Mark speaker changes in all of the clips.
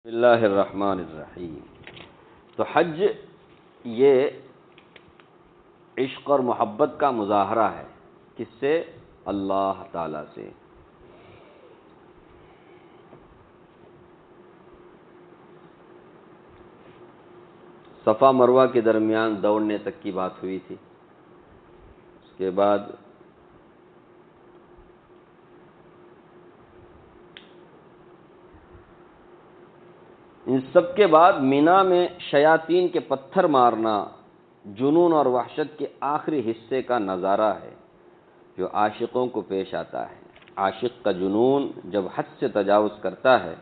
Speaker 1: بسم اللہ الرحمن الرحیم۔ تو حج یہ عشق اور محبت کا مظاہرہ ہے، کس سے؟ اللہ تعالیٰ سے۔ صفا مروہ کے درمیان دوڑنے تک کی بات ہوئی تھی، اس کے بعد ان سب کے بعد مینا میں شیاطین کے پتھر مارنا جنون اور وحشت کے آخری حصے کا نظارہ ہے جو عاشقوں کو پیش آتا ہے۔ عاشق کا جنون جب حد سے تجاوز کرتا ہے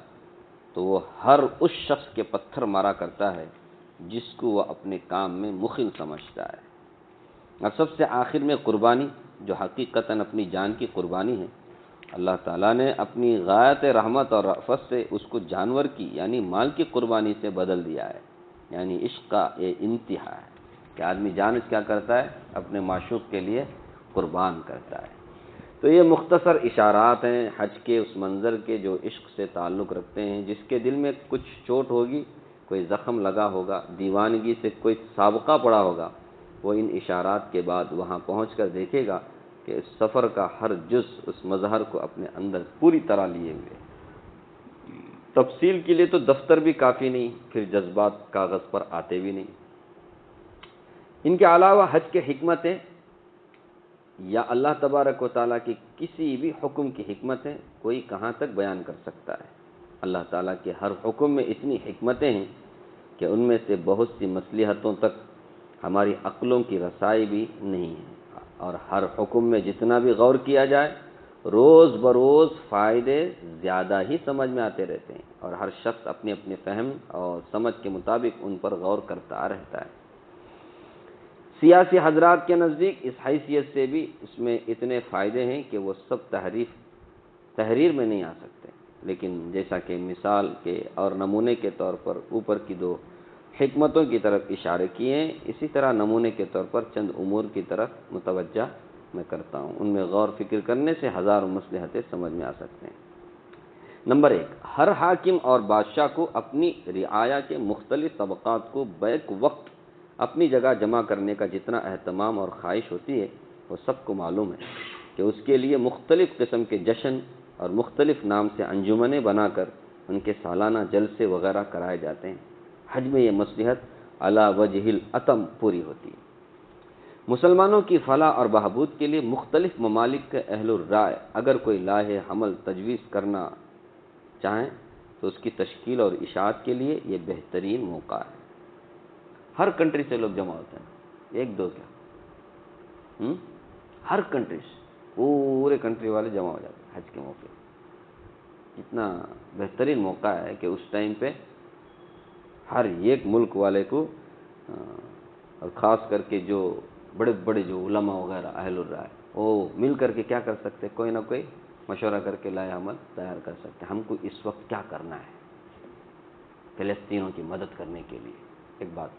Speaker 1: تو وہ ہر اس شخص کے پتھر مارا کرتا ہے جس کو وہ اپنے کام میں مخل سمجھتا ہے، اور سب سے آخر میں قربانی جو حقیقتاً اپنی جان کی قربانی ہے۔ اللہ تعالیٰ نے اپنی غایت رحمت اور رأفت سے اس کو جانور کی یعنی مال کی قربانی سے بدل دیا ہے۔ یعنی عشق کا یہ انتہا ہے کہ آدمی جان کیا کرتا ہے؟ اپنے معشوق کے لیے قربان کرتا ہے۔ تو یہ مختصر اشارات ہیں حج کے اس منظر کے جو عشق سے تعلق رکھتے ہیں۔ جس کے دل میں کچھ چوٹ ہوگی، کوئی زخم لگا ہوگا، دیوانگی سے کوئی سابقہ پڑا ہوگا، وہ ان اشارات کے بعد وہاں پہنچ کر دیکھے گا کہ اس سفر کا ہر جز اس مظہر کو اپنے اندر پوری طرح لیے ہوئے۔ تفصیل کے لیے تو دفتر بھی کافی نہیں، پھر جذبات کاغذ پر آتے بھی نہیں۔ ان کے علاوہ حج کے حکمتیں یا اللہ تبارک و تعالیٰ کی کسی بھی حکم کی حکمتیں کوئی کہاں تک بیان کر سکتا ہے؟ اللہ تعالیٰ کے ہر حکم میں اتنی حکمتیں ہیں کہ ان میں سے بہت سی مصلحتوں تک ہماری عقلوں کی رسائی بھی نہیں ہے، اور ہر حکم میں جتنا بھی غور کیا جائے روز بروز فائدے زیادہ ہی سمجھ میں آتے رہتے ہیں، اور ہر شخص اپنے اپنے فہم اور سمجھ کے مطابق ان پر غور کرتا رہتا ہے۔ سیاسی حضرات کے نزدیک اس حیثیت سے بھی اس میں اتنے فائدے ہیں کہ وہ سب تحریر میں نہیں آ سکتے، لیکن جیسا کہ مثال کے اور نمونے کے طور پر اوپر کی دو حکمتوں کی طرف اشارے کیے ہیں، اسی طرح نمونے کے طور پر چند امور کی طرف متوجہ میں کرتا ہوں۔ ان میں غور فکر کرنے سے ہزاروں مصلحتیں سمجھ میں آ سکتے ہیں۔ نمبر 1، ہر حاکم اور بادشاہ کو اپنی رعایا کے مختلف طبقات کو بیک وقت اپنی جگہ جمع کرنے کا جتنا اہتمام اور خواہش ہوتی ہے، وہ سب کو معلوم ہے کہ اس کے لیے مختلف قسم کے جشن اور مختلف نام سے انجمنیں بنا کر ان کے سالانہ جلسے وغیرہ کرائے جاتے ہیں۔ حج میں یہ مصلحت علی وجہ الاتم پوری ہوتی ہے۔ مسلمانوں کی فلاح اور بہبود کے لیے مختلف ممالک کے اہل الرائے اگر کوئی لائحہ عمل تجویز کرنا چاہیں تو اس کی تشکیل اور اشاعت کے لیے یہ بہترین موقع ہے۔ ہر کنٹری سے لوگ جمع ہوتے ہیں، ایک دو کیا، ہر کنٹری سے پورے کنٹری والے جمع ہو جاتے ہیں حج کے موقع۔ اتنا بہترین موقع ہے کہ اس ٹائم پہ ہر ایک ملک والے کو، اور خاص کر کے جو بڑے بڑے جو علماء وغیرہ اہل الرائے، وہ مل کر کے کیا کر سکتے؟ کوئی نہ کوئی مشورہ کر کے لائحہ عمل تیار کر سکتے ہیں۔ ہم کو اس وقت کیا کرنا ہے فلسطینیوں کی مدد کرنے کے لیے؟ ایک بات،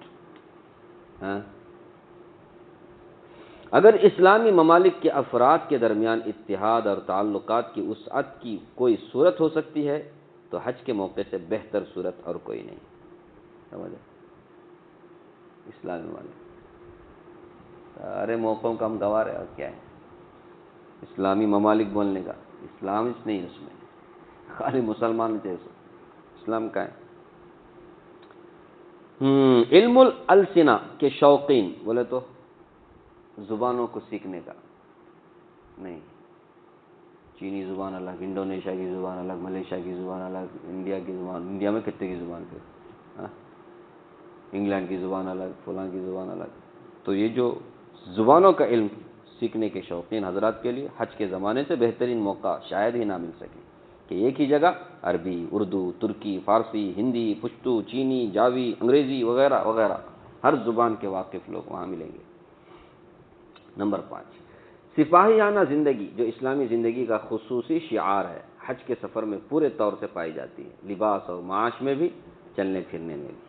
Speaker 1: اگر اسلامی ممالک کے افراد کے درمیان اتحاد اور تعلقات کی وسعت کی کوئی صورت ہو سکتی ہے تو حج کے موقع سے بہتر صورت اور کوئی نہیں۔ سمجھے؟ اسلامی ممالک سارے موقعوں کا ہم گوار ہے، اور کیا ہے اسلامی ممالک بولنے کا؟ اسلام اس نہیں، اس میں خالی مسلمان جیسے اسلام کا ہے۔ علم الالسنہ کے شوقین بولے تو زبانوں کو سیکھنے کا نہیں، چینی زبان الگ، انڈونیشیا کی زبان الگ، ملیشیا کی زبان الگ، انڈیا کی زبان، انڈیا میں کتے کی زبان پہ، انگلینڈ کی زبان الگ، فلاں کی زبان الگ۔ تو یہ جو زبانوں کا علم سیکھنے کے شوقین حضرات کے لیے حج کے زمانے سے بہترین موقع شاید ہی نہ مل سکے کہ ایک ہی جگہ عربی، اردو، ترکی، فارسی، ہندی، پشتو، چینی، جاوی، انگریزی وغیرہ وغیرہ ہر زبان کے واقف لوگ وہاں ملیں گے۔ نمبر 5، سپاہیانہ زندگی جو اسلامی زندگی کا خصوصی شعار ہے، حج کے سفر میں پورے طور سے پائی جاتی ہے، لباس اور معاش میں بھی، چلنے پھرنے میں بھی۔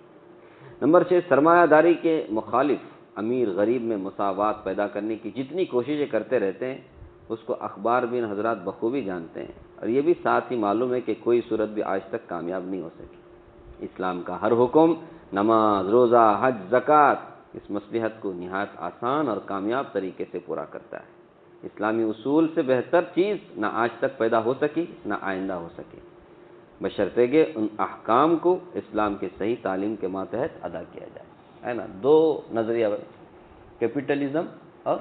Speaker 1: نمبر 6، سرمایہ داری کے مخالف امیر غریب میں مساوات پیدا کرنے کی جتنی کوششیں کرتے رہتے ہیں اس کو اخبار بین حضرات بخوبی جانتے ہیں، اور یہ بھی ساتھ ہی معلوم ہے کہ کوئی صورت بھی آج تک کامیاب نہیں ہو سکی۔ اسلام کا ہر حکم نماز، روزہ، حج، زکوٰۃ اس مصلحت کو نہایت آسان اور کامیاب طریقے سے پورا کرتا ہے۔ اسلامی اصول سے بہتر چیز نہ آج تک پیدا ہو سکی نہ آئندہ ہو سکے، بشرطے کہ ان احکام کو اسلام کی صحیح تعلیم کے ماتحت ادا کیا جائے، ہے نا۔ دو نظریہ، کیپٹلزم اور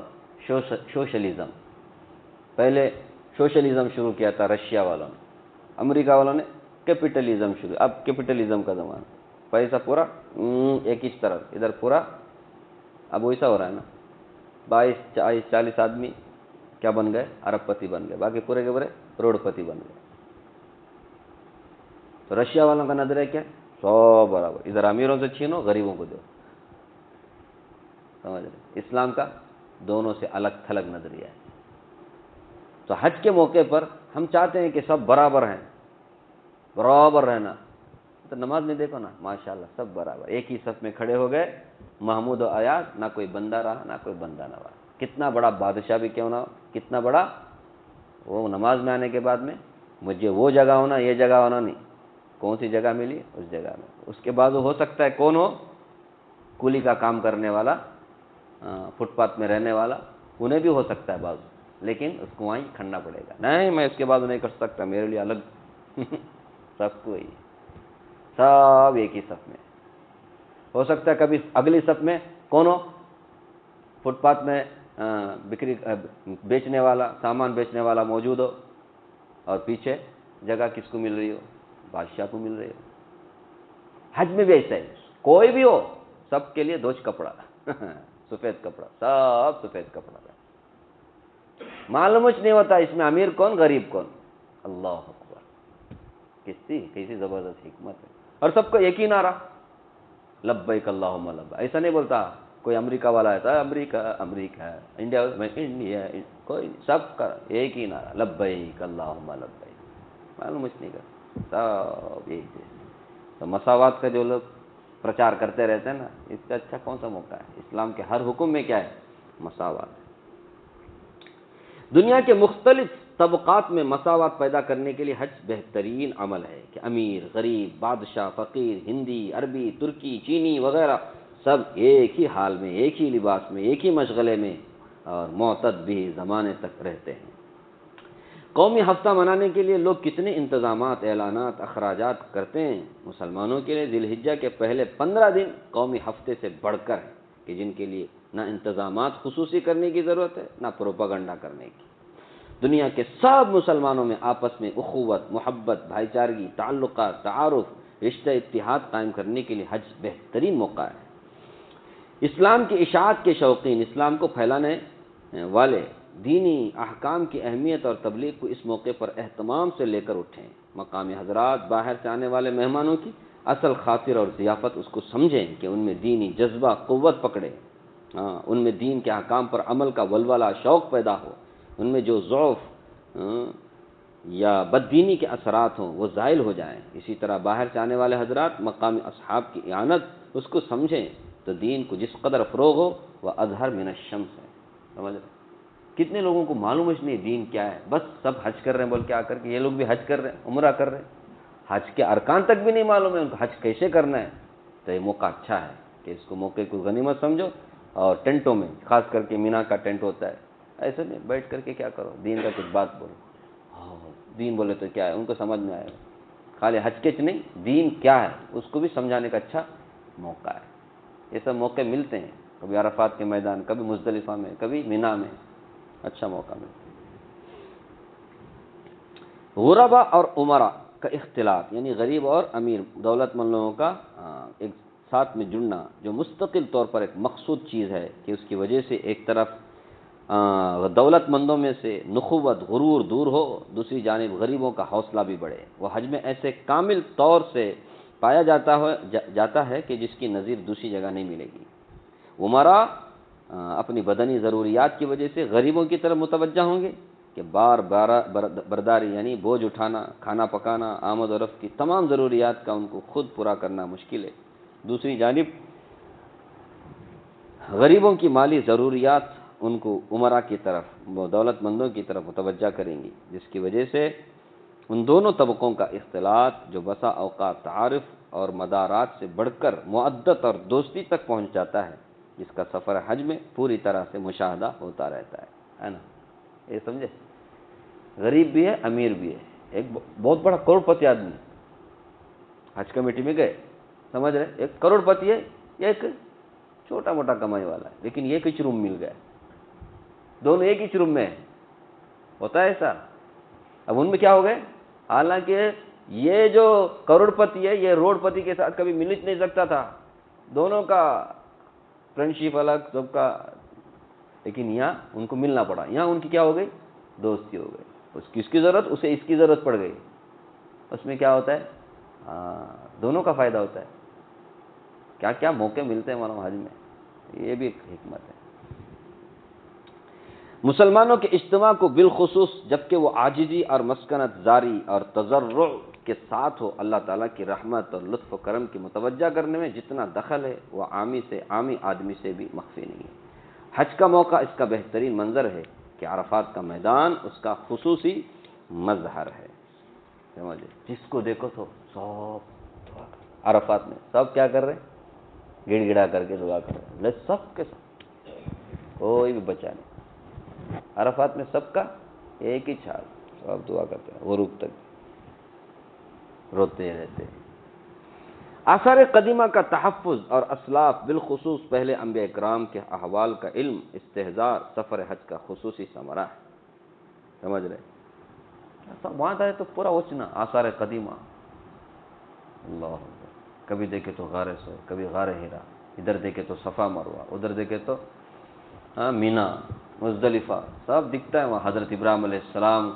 Speaker 1: سوشلزم۔ پہلے سوشلزم شروع کیا تھا رشیا والوں نے، امریکہ والوں نے کیپٹلزم شروع، اب کیپٹلزم کا زمانہ، پیسہ پورا ایک ہی طرف، ادھر پورا، اب ویسا ہو رہا ہے نا، 22 40 آدمی کیا بن گئے، ارب پتی بن گئے، باقی پورے کے پورے کروڑ پتی بن گئے۔ تو رشیا والوں کا نظریہ کیا ہے، سب برابر، ادھر امیروں سے چھینو غریبوں کو دو، سمجھ رہے۔ اسلام کا دونوں سے الگ تھلگ نظریہ ہے۔ تو حج کے موقع پر ہم چاہتے ہیں کہ سب برابر ہیں، برابر رہنا، تو نماز میں دیکھو نا، ماشاءاللہ سب برابر ایک ہی صف میں کھڑے ہو گئے، محمود و ایاز، نہ کوئی بندہ رہا نہ کوئی بندہ نہ رہا، کتنا بڑا بادشاہ بھی کیوں نہ ہو، کتنا بڑا، وہ نماز میں آنے کے بعد میں مجھے وہ جگہ ہونا یہ جگہ ہونا نہیں، کون سی جگہ ملی اس جگہ میں، اس کے بعد وہ ہو سکتا ہے کون ہو، کولی کا کام کرنے والا، فٹ پاتھ میں رہنے والا، انہیں بھی ہو سکتا ہے بعض، لیکن اس کو وہیں کھڑنا پڑے گا، نہیں میں اس کے بعد نہیں کر سکتا، میرے لیے الگ سب کو ہی، سب ایک ہی صف میں ہو سکتا ہے۔ کبھی اگلی صف میں کون ہو، فٹ پاتھ میں بکری بیچنے والا، سامان بیچنے والا موجود ہو، اور پیچھے جگہ کس کو مل رہی ہو، بادشاہ کو مل رہی ہو۔ حج میں بھی ایسا ہے، کوئی بھی ہو سب کے لیے دوچ کپڑا سفید کپڑا، سب سفید کپڑا، معلوم نہیں ہوتا اس میں امیر کون غریب کون، اللہ اکبر، کیسی زبردست حکمت ہے۔ اور سب کو ایک ہی نعرہ، لبیک اللہم لبیک، ایسا نہیں بولتا کوئی امریکہ والا ہے تو امریکہ امریکہ ہے، انڈیا میں انڈیا، کوئی نہیں، سب کا ایک ہی نعرہ، لبیک اللہم لبیک، معلوم نہیں کرتا، سب ایک جیسے۔ تو مساوات کا جو لوگ پرچار کرتے رہتے ہیں نا، اس سے اچھا کون سا موقع ہے؟ اسلام کے ہر حکم میں کیا ہے؟ مساوات ہے۔ دنیا کے مختلف طبقات میں مساوات پیدا کرنے کے لیے حج بہترین عمل ہے کہ امیر، غریب، بادشاہ، فقیر، ہندی، عربی، ترکی، چینی وغیرہ سب ایک ہی حال میں، ایک ہی لباس میں، ایک ہی مشغلے میں اور معتد بھی زمانے تک رہتے ہیں۔ قومی ہفتہ منانے کے لیے لوگ کتنے انتظامات، اعلانات، اخراجات کرتے ہیں۔ مسلمانوں کے لیے ذی الحجہ کے پہلے 15 دن قومی ہفتے سے بڑھ کر ہیں کہ جن کے لیے نہ انتظامات خصوصی کرنے کی ضرورت ہے نہ پروپیگنڈا کرنے کی۔ دنیا کے سب مسلمانوں میں آپس میں اخوت، محبت، بھائی چارگی، تعلقات، تعارف، رشتہ اتحاد قائم کرنے کے لیے حج بہترین موقع ہے۔ اسلام کی اشاعت کے شوقین، اسلام کو پھیلانے والے دینی احکام کی اہمیت اور تبلیغ کو اس موقع پر اہتمام سے لے کر اٹھیں۔ مقامی حضرات باہر سے آنے والے مہمانوں کی اصل خاطر اور ضیافت اس کو سمجھیں کہ ان میں دینی جذبہ قوت پکڑے، ان میں دین کے احکام پر عمل کا ولولہ، شوق پیدا ہو، ان میں جو ضعف یا بددینی کے اثرات ہوں وہ زائل ہو جائیں۔ اسی طرح باہر سے آنے والے حضرات مقامی اصحاب کی اعانت اس کو سمجھیں تو دین کو جس قدر فروغ ہو وہ اظہر من الشمس ہے، سمجھ رہے؟ کتنے لوگوں کو معلوم ہی نہیں دین کیا ہے، بس سب حج کر رہے ہیں بول کے آ کر کے، یہ لوگ بھی حج کر رہے ہیں، عمرہ کر رہے ہیں، حج کے ارکان تک بھی نہیں معلوم ہے ان کو حج کیسے کرنا ہے۔ تو یہ موقع اچھا ہے کہ اس کو موقع کو غنیمت سمجھو، اور ٹینٹوں میں خاص کر کے مینا کا ٹینٹ ہوتا ہے، ایسے نہیں بیٹھ کر کے کیا کرو، دین کا کچھ بات بولو، دین بولے تو کیا ہے ان کو سمجھ میں آئے گا، خالی حج کے نہیں، دین کیا ہے اس کو بھی سمجھانے کا اچھا موقع ہے۔ یہ سب موقع ملتے ہیں، کبھی عرفات کے میدان، کبھی مزدلفہ میں، کبھی مینا میں، اچھا موقع ملتا ہے۔ غربا اور عمرا کا اختلاط، یعنی غریب اور امیر دولت مند لوگوں کا ایک ساتھ میں جڑنا جو مستقل طور پر ایک مقصود چیز ہے کہ اس کی وجہ سے ایک طرف دولت مندوں میں سے نخوت، غرور دور ہو، دوسری جانب غریبوں کا حوصلہ بھی بڑھے۔ وہ حج میں ایسے کامل طور سے پایا جاتا ہے کہ جس کی نظیر دوسری جگہ نہیں ملے گی۔ عمرا اپنی بدنی ضروریات کی وجہ سے غریبوں کی طرف متوجہ ہوں گے کہ بار برداری یعنی بوجھ اٹھانا، کھانا پکانا، آمد و رفت کی تمام ضروریات کا ان کو خود پورا کرنا مشکل ہے۔ دوسری جانب غریبوں کی مالی ضروریات ان کو عمرا کی طرف، دولت مندوں کی طرف متوجہ کریں گی، جس کی وجہ سے ان دونوں طبقوں کا اختلاط جو بسا اوقات تعارف اور مدارات سے بڑھ کر معدت اور دوستی تک پہنچ جاتا ہے، جس کا سفر حج میں پوری طرح سے مشاہدہ ہوتا رہتا ہے نا؟ یہ سمجھے، غریب بھی ہے امیر بھی ہے، ایک بہت بڑا کروڑ پتی آدمی حج کمیٹی میں گئے، سمجھ رہے، ایک کروڑ پتی ہے، ایک چھوٹا موٹا کمائی والا ہے، لیکن ایک ہی روم مل گیا، دونوں ایک ہی روم میں ہے، ہوتا ہے ایسا؟ اب ان میں کیا ہو گئے، حالانکہ یہ جو کروڑ پتی ہے یہ روڈ پتی کے ساتھ کبھی مل نہیں سکتا تھا، دونوں کا فرینڈشپ الگ سب کا، لیکن یہاں ان کو ملنا پڑا، یہاں ان کی کیا ہو گئی، دوستی ہو گئی، اس کی ضرورت اسے اس کی ضرورت پڑ گئی، اس میں کیا ہوتا ہے، دونوں کا فائدہ ہوتا ہے، کیا کیا موقع ملتے ہیں مولانا حج میں، یہ بھی ایک حکمت ہے۔ مسلمانوں کے اجتماع کو بالخصوص جبکہ وہ عاجزی اور مسکنت زاری اور تضرع کے ساتھ ہو، اللہ تعالیٰ کی رحمت اور لطف و کرم کی متوجہ کرنے میں جتنا دخل ہے وہ عامی آدمی سے بھی مخفی نہیں ہے۔ حج کا موقع اس کا بہترین منظر ہے کہ عرفات کا میدان اس کا خصوصی مظہر ہے، سمجھے، جس کو دیکھو تو سب عرفات میں سب کیا کر رہے ہیں، گڑ گڑا کر کے دعا کر رہے ہیں، سب کے سب، کوئی بھی بچا نہیں، عرفات میں سب کا ایک ہی چھال، سب دعا کرتے ہیں، غروب تک روتے رہتے ہیں۔ آثار قدیمہ کا تحفظ اور اسلاف بالخصوص پہلے انبیاء کرام کے احوال کا علم استحضار سفر حج کا خصوصی ثمرہ ہے، سمجھ رہے، وہاں جائے تو پورا وچنا آثار قدیمہ، اللہ اکبر، کبھی دیکھے تو غار سور، کبھی غار ہیرا، ادھر دیکھے تو صفا مروہ، ادھر دیکھے تو مینا مزدلفہ، سب دکھتا ہے وہاں، حضرت ابراہیم علیہ السلام،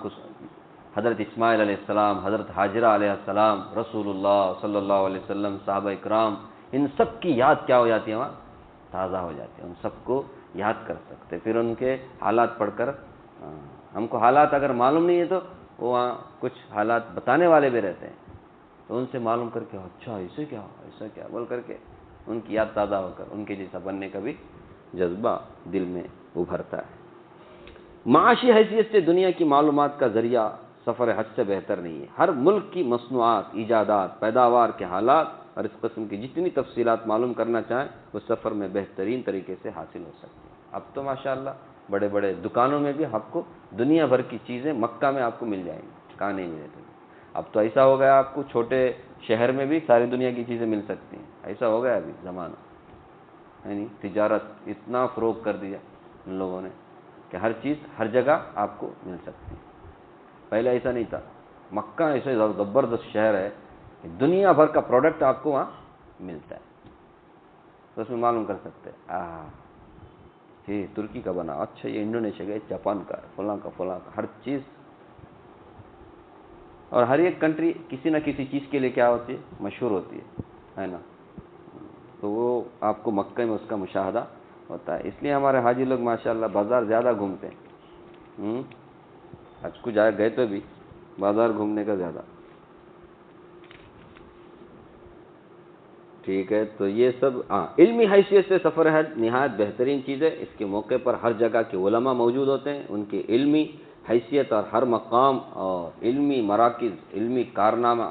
Speaker 1: حضرت اسماعیل علیہ السلام، حضرت حاجرہ علیہ السلام، رسول اللہ صلی اللہ علیہ وسلم، صحابہ اکرام، ان سب کی یاد کیا ہو جاتی ہے وہاں، تازہ ہو جاتی ہے، ان سب کو یاد کر سکتے، پھر ان کے حالات پڑھ کر، ہم کو حالات اگر معلوم نہیں ہے تو وہاں کچھ حالات بتانے والے بھی رہتے ہیں، تو ان سے معلوم کر کے اچھا ایسے کیا ایسا کیا بول کر کے ان کی یاد تازہ ہو کر ان کے جیسا بننے کا بھی جذبہ دل میں ابھرتا ہے۔ معاشی حیثیت سے دنیا کی معلومات کا ذریعہ سفر حج سے بہتر نہیں ہے، ہر ملک کی مصنوعات، ایجادات، پیداوار کے حالات اور اس قسم کی جتنی تفصیلات معلوم کرنا چاہیں وہ سفر میں بہترین طریقے سے حاصل ہو سکتی ہیں۔ اب تو ماشاءاللہ بڑے بڑے دکانوں میں بھی آپ کو دنیا بھر کی چیزیں مکہ میں آپ کو مل جائیں گی، کہاں نہیں ملے تھے، اب تو ایسا ہو گیا آپ کو چھوٹے شہر میں بھی ساری دنیا کی چیزیں مل سکتی ہیں، ایسا ہو گیا ابھی زمانہ، یعنی تجارت اتنا فروغ کر دیا ان لوگوں نے کہ ہر چیز ہر جگہ آپ کو مل سکتی ہے، پہلے ایسا نہیں تھا، مکہ ایسے زبردست شہر ہے کہ دنیا بھر کا پروڈکٹ آپ کو وہاں ملتا ہے، تو اس میں معلوم کر سکتے ہیں یہ ترکی کا بنا، اچھا یہ انڈونیشیا کا، جاپان کا، فلاں کا، ہر چیز، اور ہر ایک کنٹری کسی نہ کسی چیز کے لیے کیا ہوتی ہے، مشہور ہوتی ہے نا، تو وہ آپ کو مکہ میں اس کا مشاہدہ ہوتا ہے، اس لیے ہمارے حاجی لوگ ماشاءاللہ بازار زیادہ گھومتے ہیں، حج کو جائے گئے تو بھی بازار گھومنے کا زیادہ، ٹھیک ہے۔ تو یہ سب علمی حیثیت سے سفر حج نہایت بہترین چیز ہے، اس کے موقع پر ہر جگہ کے علماء موجود ہوتے ہیں، ان کی علمی حیثیت اور ہر مقام اور علمی مراکز، علمی کارنامہ،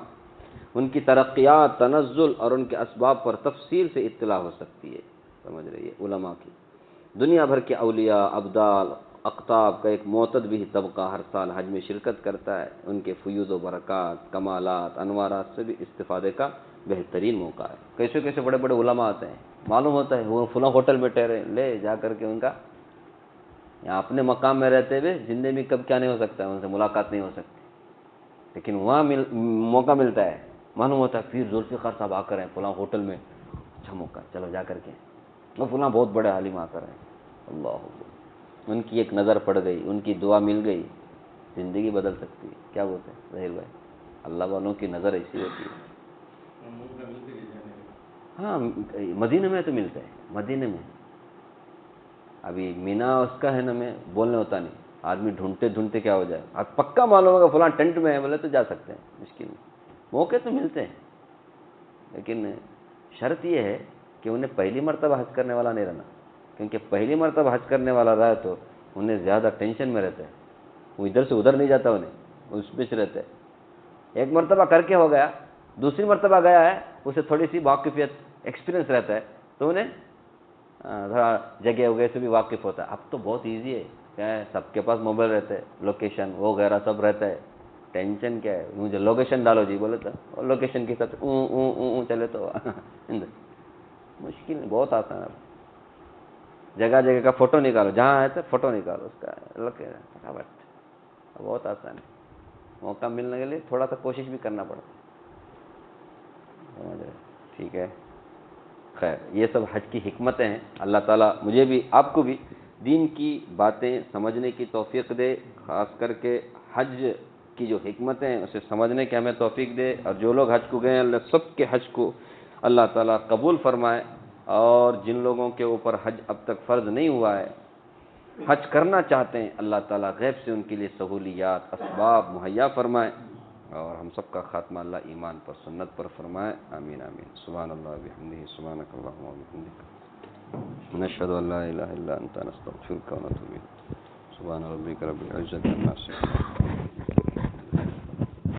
Speaker 1: ان کی ترقیات، تنزل اور ان کے اسباب پر تفصیل سے اطلاع ہو سکتی ہے، سمجھ رہی ہے، علماء کی، دنیا بھر کے اولیاء، ابدال، اقطاب کا ایک معتد بھی طبقہ ہر سال حج میں شرکت کرتا ہے، ان کے فیوض و برکات، کمالات، انوارات سے بھی استفادے کا بہترین موقع ہے۔ کیسے کیسے بڑے بڑے علماء آتے ہیں، معلوم ہوتا ہے وہ فلاں ہوٹل میں ٹھہرے، لے جا کر کے ان کا یہاں اپنے مقام میں رہتے ہوئے زندگی میں کب کیا نہیں ہو سکتا ہے، ان سے ملاقات نہیں ہو سکتی، لیکن وہاں موقع ملتا ہے، معلوم ہوتا ہے پھر ذوالفقار صاحب آ کر ہیں فلاں ہوٹل میں، اچھا موقع، چلو جا کر کے وہ فلاں بہت بڑے عالم آ کر ہیں، اللہ اکبر، ان کی ایک نظر پڑ گئی، ان کی دعا مل گئی، زندگی بدل سکتی ہے، کیا بولتے ہیں ظہیر بھائی، اللہ والوں کی نظر ایسی ہوتی ہے۔ ہاں مدینہ میں تو ملتا ہے، مدینہ میں ابھی مینا اس کا ہے نا، میں بولنے ہوتا نہیں، آدمی ڈھونڈتے ڈھونڈتے کیا ہو جائے، اب پکا معلوم ہوگا فلاں ٹینٹ میں ہے بولے تو جا سکتے ہیں، مشکل نہیں، موقع تو ملتے ہیں، لیکن شرط یہ ہے کہ انہیں پہلی مرتبہ حج کرنے والا نہیں رہنا، کیونکہ پہلی مرتبہ حج کرنے والا رہا تو انہیں زیادہ ٹینشن میں رہتے ہیں، وہ ادھر سے ادھر نہیں جاتا، انہیں اس میں سے رہتے ہیں، ایک مرتبہ کر کے ہو گیا، دوسری مرتبہ گیا ہے اسے تھوڑی سی واقفیت ایکسپیرینس رہتا ہے تو انہیں تھوڑا جگہ وغیرہ سے بھی واقف ہوتا ہے. اب تو بہت ایزی ہے, کیا ہے, سب کے پاس موبائل رہتا ہے, لوکیشن وغیرہ سب رہتا ہے, ٹینشن کیا ہے, مجھے لوکیشن ڈالو جی بولے تو, اور لوکیشن کے ساتھ چلے تو مشکل بہت آسان ہے. جگہ جگہ کا فوٹو نکالو, جہاں ہے تو فوٹو نکالو اس کا فٹافٹ, بہت آسان ہے. موقع ملنے کے لیے تھوڑا سا کوشش بھی کرنا پڑتا ہے, سمجھ رہے, ٹھیک ہے. خیر, یہ سب حج کی حکمتیں ہیں. اللہ تعالیٰ مجھے بھی آپ کو بھی دین کی باتیں سمجھنے کی توفیق دے, خاص کر کے حج کی جو حکمتیں ہیں اسے سمجھنے کی ہمیں توفیق دے. اور جو لوگ حج کو گئے اللہ سب کے حج کو اللہ تعالیٰ قبول فرمائے, اور جن لوگوں کے اوپر حج اب تک فرض نہیں ہوا ہے, حج کرنا چاہتے ہیں, اللہ تعالیٰ غیب سے ان کے لیے سہولیات اسباب مہیا فرمائے, اور ہم سب کا خاتمہ اللہ ایمان پر سنت پر فرمائے. آمین آمین. سبحان اللہ بحمدہ, سبحانک اللہم وبحمدک, نشہد ان لا الہ الا انت نستغفرک ونتوب الیک. سبحان ربک رب العزة عما یصفون.